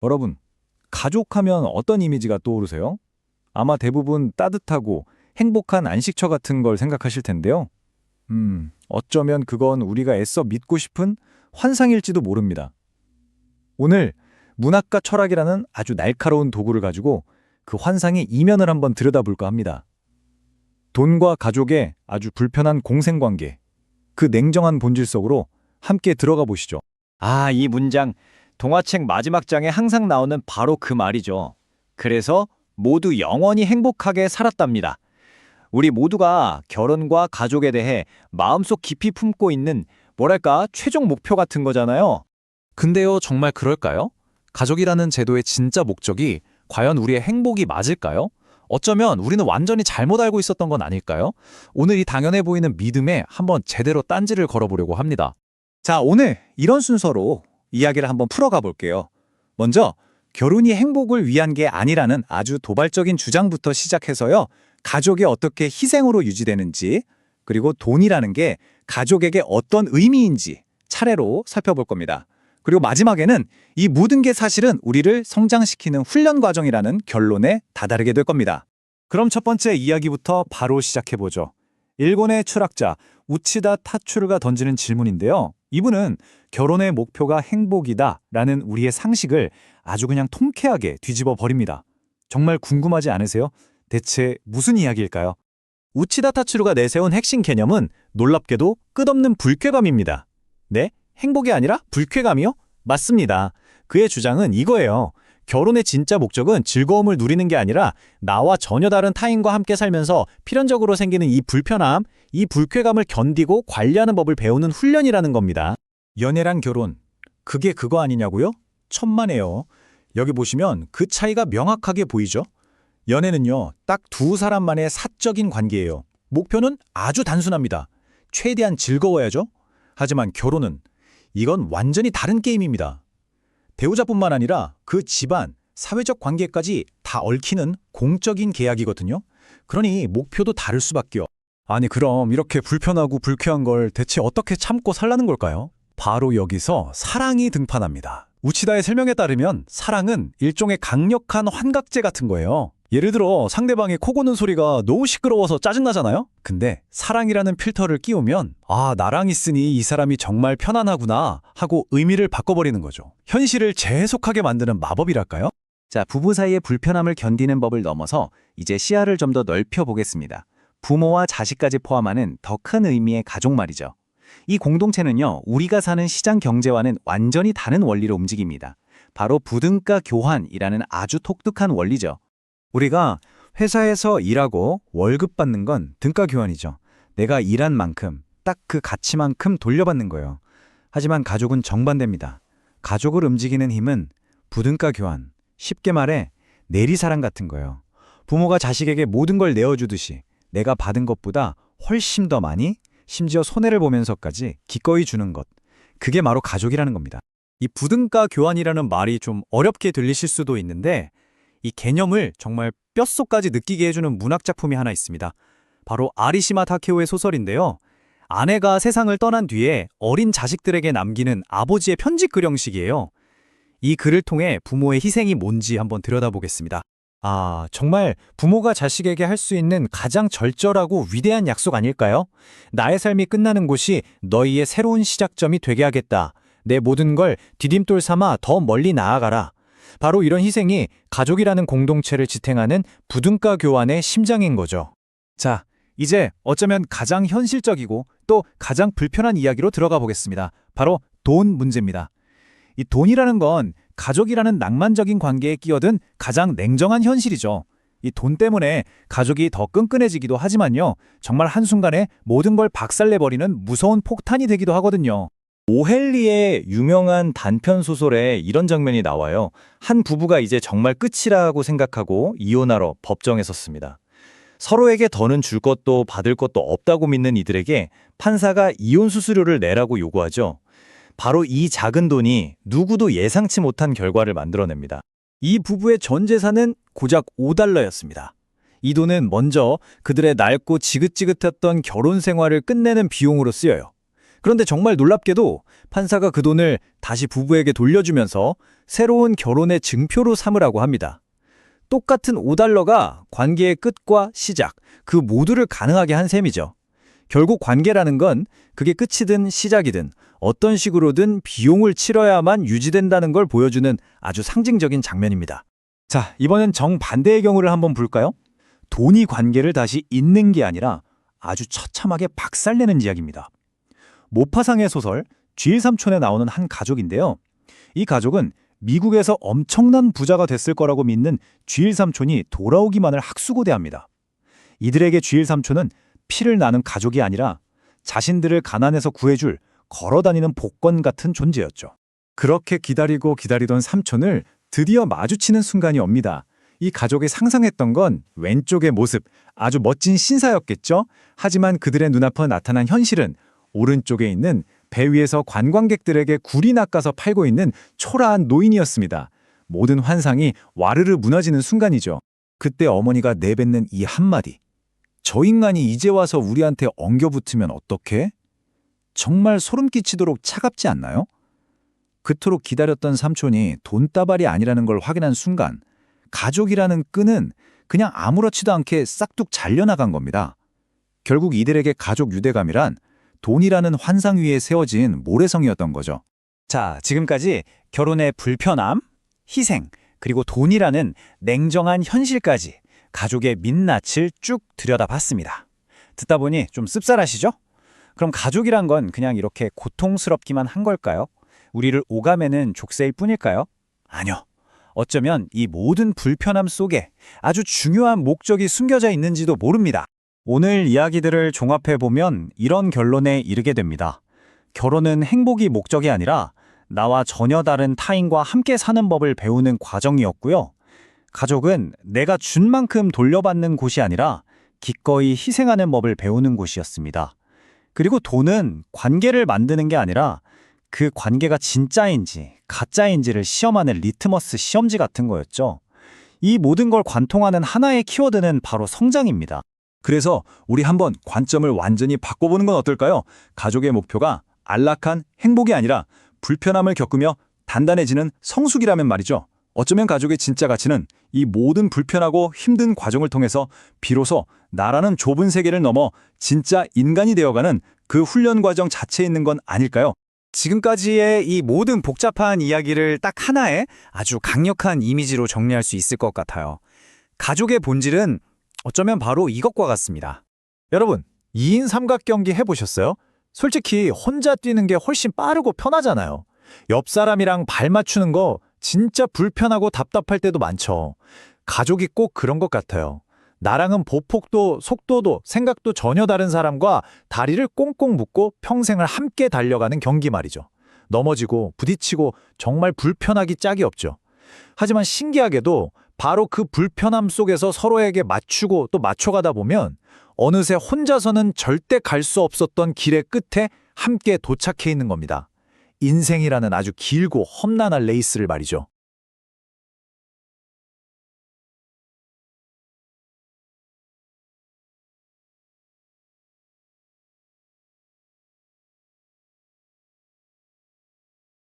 여러분, 가족하면 어떤 이미지가 떠오르세요? 아마 대부분 따뜻하고 행복한 안식처 같은 걸 생각하실 텐데요. 어쩌면 그건 우리가 애써 믿고 싶은 환상일지도 모릅니다. 오늘 문학과 철학이라는 아주 날카로운 도구를 가지고 그 환상의 이면을 한번 들여다볼까 합니다. 돈과 가족의 아주 불편한 공생관계, 그 냉정한 본질 속으로 함께 들어가 보시죠. 아, 이 문장, 동화책 마지막 장에 항상 나오는 바로 그 말이죠. 그래서 모두 영원히 행복하게 살았답니다. 우리 모두가 결혼과 가족에 대해 마음속 깊이 품고 있는 뭐랄까 최종 목표 같은 거잖아요. 근데요, 정말 그럴까요? 가족이라는 제도의 진짜 목적이 과연 우리의 행복이 맞을까요? 어쩌면 우리는 완전히 잘못 알고 있었던 건 아닐까요? 오늘 이 당연해 보이는 믿음에 한번 제대로 딴지를 걸어보려고 합니다. 자, 오늘 이런 순서로 이야기를 한번 풀어가 볼게요. 먼저 결혼이 행복을 위한 게 아니라는 아주 도발적인 주장부터 시작해서요. 가족이 어떻게 희생으로 유지되는지, 그리고 돈이라는 게 가족에게 어떤 의미인지 차례로 살펴볼 겁니다. 그리고 마지막에는 이 모든 게 사실은 우리를 성장시키는 훈련 과정이라는 결론에 다다르게 될 겁니다. 그럼 첫 번째 이야기부터 바로 시작해보죠. 일본의 철학자 우치다 타츠루가 던지는 질문인데요. 이분은 결혼의 목표가 행복이다 라는 우리의 상식을 아주 그냥 통쾌하게 뒤집어 버립니다. 정말 궁금하지 않으세요? 대체 무슨 이야기일까요? 우치다 타츠루가 내세운 핵심 개념은 놀랍게도 끝없는 불쾌감입니다. 네? 행복이 아니라 불쾌감이요? 맞습니다. 그의 주장은 이거예요. 결혼의 진짜 목적은 즐거움을 누리는 게 아니라 나와 전혀 다른 타인과 함께 살면서 필연적으로 생기는 이 불편함, 이 불쾌감을 견디고 관리하는 법을 배우는 훈련이라는 겁니다. 연애랑 결혼, 그게 그거 아니냐고요? 천만에요. 여기 보시면 그 차이가 명확하게 보이죠? 연애는요, 딱 두 사람만의 사적인 관계예요. 목표는 아주 단순합니다. 최대한 즐거워야죠. 하지만 결혼은 이건 완전히 다른 게임입니다. 배우자뿐만 아니라 그 집안, 사회적 관계까지 다 얽히는 공적인 계약이거든요. 그러니 목표도 다를 수밖에요. 아니 그럼 이렇게 불편하고 불쾌한 걸 대체 어떻게 참고 살라는 걸까요? 바로 여기서 사랑이 등판합니다. 우치다의 설명에 따르면 사랑은 일종의 강력한 환각제 같은 거예요. 예를 들어 상대방의 코 고는 소리가 너무 시끄러워서 짜증나잖아요? 근데 사랑이라는 필터를 끼우면 아, 나랑 있으니 이 사람이 정말 편안하구나 하고 의미를 바꿔버리는 거죠. 현실을 재해석하게 만드는 마법이랄까요? 자, 부부 사이의 불편함을 견디는 법을 넘어서 이제 시야를 좀 더 넓혀보겠습니다. 부모와 자식까지 포함하는 더 큰 의미의 가족 말이죠. 이 공동체는요, 우리가 사는 시장 경제와는 완전히 다른 원리로 움직입니다. 바로 부등가 교환이라는 아주 독특한 원리죠. 우리가 회사에서 일하고 월급 받는 건 등가 교환이죠. 내가 일한 만큼, 딱 그 가치만큼 돌려받는 거예요. 하지만 가족은 정반대입니다. 가족을 움직이는 힘은 부등가 교환, 쉽게 말해 내리사랑 같은 거예요. 부모가 자식에게 모든 걸 내어주듯이 내가 받은 것보다 훨씬 더 많이, 심지어 손해를 보면서까지 기꺼이 주는 것. 그게 바로 가족이라는 겁니다. 이 부등가 교환이라는 말이 좀 어렵게 들리실 수도 있는데 이 개념을 정말 뼛속까지 느끼게 해주는 문학작품이 하나 있습니다. 바로 아리시마 타케오의 소설인데요. 아내가 세상을 떠난 뒤에 어린 자식들에게 남기는 아버지의 편지 글형식이에요. 이 글을 통해 부모의 희생이 뭔지 한번 들여다보겠습니다. 아, 정말 부모가 자식에게 할 수 있는 가장 절절하고 위대한 약속 아닐까요? 나의 삶이 끝나는 곳이 너희의 새로운 시작점이 되게 하겠다. 내 모든 걸 디딤돌 삼아 더 멀리 나아가라. 바로 이런 희생이 가족이라는 공동체를 지탱하는 부등가 교환의 심장인 거죠. 자, 이제 어쩌면 가장 현실적이고 또 가장 불편한 이야기로 들어가 보겠습니다. 바로 돈 문제입니다. 이 돈이라는 건 가족이라는 낭만적인 관계에 끼어든 가장 냉정한 현실이죠. 이 돈 때문에 가족이 더 끈끈해지기도 하지만요. 정말 한순간에 모든 걸 박살내버리는 무서운 폭탄이 되기도 하거든요. 오헬리의 유명한 단편 소설에 이런 장면이 나와요. 한 부부가 이제 정말 끝이라고 생각하고 이혼하러 법정에 섰습니다. 서로에게 더는 줄 것도 받을 것도 없다고 믿는 이들에게 판사가 이혼 수수료를 내라고 요구하죠. 바로 이 작은 돈이 누구도 예상치 못한 결과를 만들어냅니다. 이 부부의 전 재산은 고작 $5였습니다. 이 돈은 먼저 그들의 낡고 지긋지긋했던 결혼 생활을 끝내는 비용으로 쓰여요. 그런데 정말 놀랍게도 판사가 그 돈을 다시 부부에게 돌려주면서 새로운 결혼의 증표로 삼으라고 합니다. 똑같은 5달러가 관계의 끝과 시작, 그 모두를 가능하게 한 셈이죠. 결국 관계라는 건 그게 끝이든 시작이든 어떤 식으로든 비용을 치러야만 유지된다는 걸 보여주는 아주 상징적인 장면입니다. 자, 이번엔 정반대의 경우를 한번 볼까요? 돈이 관계를 다시 잇는 게 아니라 아주 처참하게 박살내는 이야기입니다. 모파상의 소설 쥐일 삼촌에 나오는 한 가족인데요. 이 가족은 미국에서 엄청난 부자가 됐을 거라고 믿는 쥐일 삼촌이 돌아오기만을 학수고대합니다. 이들에게 쥐일 삼촌은 피를 나눈 가족이 아니라 자신들을 가난에서 구해줄 걸어다니는 복권 같은 존재였죠. 그렇게 기다리고 기다리던 삼촌을 드디어 마주치는 순간이 옵니다. 이 가족이 상상했던 건 왼쪽의 모습, 아주 멋진 신사였겠죠? 하지만 그들의 눈앞에 나타난 현실은 오른쪽에 있는 배 위에서 관광객들에게 굴이 낚아서 팔고 있는 초라한 노인이었습니다. 모든 환상이 와르르 무너지는 순간이죠. 그때 어머니가 내뱉는 이 한마디. 저 인간이 이제 와서 우리한테 엉겨붙으면 어떡해? 정말 소름 끼치도록 차갑지 않나요? 그토록 기다렸던 삼촌이 돈다발이 아니라는 걸 확인한 순간 가족이라는 끈은 그냥 아무렇지도 않게 싹둑 잘려나간 겁니다. 결국 이들에게 가족 유대감이란 돈이라는 환상 위에 세워진 모래성이었던 거죠. 자, 지금까지 결혼의 불편함, 희생, 그리고 돈이라는 냉정한 현실까지 가족의 민낯을 쭉 들여다봤습니다. 듣다 보니 좀 씁쓸하시죠? 그럼 가족이란 건 그냥 이렇게 고통스럽기만 한 걸까요? 우리를 오가매는 족쇄일 뿐일까요? 아니요. 어쩌면 이 모든 불편함 속에 아주 중요한 목적이 숨겨져 있는지도 모릅니다. 오늘 이야기들을 종합해보면 이런 결론에 이르게 됩니다. 결혼은 행복이 목적이 아니라 나와 전혀 다른 타인과 함께 사는 법을 배우는 과정이었고요. 가족은 내가 준 만큼 돌려받는 곳이 아니라 기꺼이 희생하는 법을 배우는 곳이었습니다. 그리고 돈은 관계를 만드는 게 아니라 그 관계가 진짜인지 가짜인지를 시험하는 리트머스 시험지 같은 거였죠. 이 모든 걸 관통하는 하나의 키워드는 바로 성장입니다. 그래서 우리 한번 관점을 완전히 바꿔보는 건 어떨까요? 가족의 목표가 안락한 행복이 아니라 불편함을 겪으며 단단해지는 성숙이라면 말이죠. 어쩌면 가족의 진짜 가치는 이 모든 불편하고 힘든 과정을 통해서 비로소 나라는 좁은 세계를 넘어 진짜 인간이 되어가는 그 훈련 과정 자체에 있는 건 아닐까요? 지금까지의 이 모든 복잡한 이야기를 딱 하나의 아주 강력한 이미지로 정리할 수 있을 것 같아요. 가족의 본질은 어쩌면 바로 이것과 같습니다. 여러분, 2인 삼각경기 해보셨어요? 솔직히 혼자 뛰는 게 훨씬 빠르고 편하잖아요. 옆 사람이랑 발 맞추는 거 진짜 불편하고 답답할 때도 많죠. 가족이 꼭 그런 것 같아요. 나랑은 보폭도, 속도도, 생각도 전혀 다른 사람과 다리를 꽁꽁 묶고 평생을 함께 달려가는 경기 말이죠. 넘어지고 부딪히고 정말 불편하기 짝이 없죠. 하지만 신기하게도 바로 그 불편함 속에서 서로에게 맞추고 또 맞춰가다 보면 어느새 혼자서는 절대 갈 수 없었던 길의 끝에 함께 도착해 있는 겁니다. 인생이라는 아주 길고 험난한 레이스를 말이죠.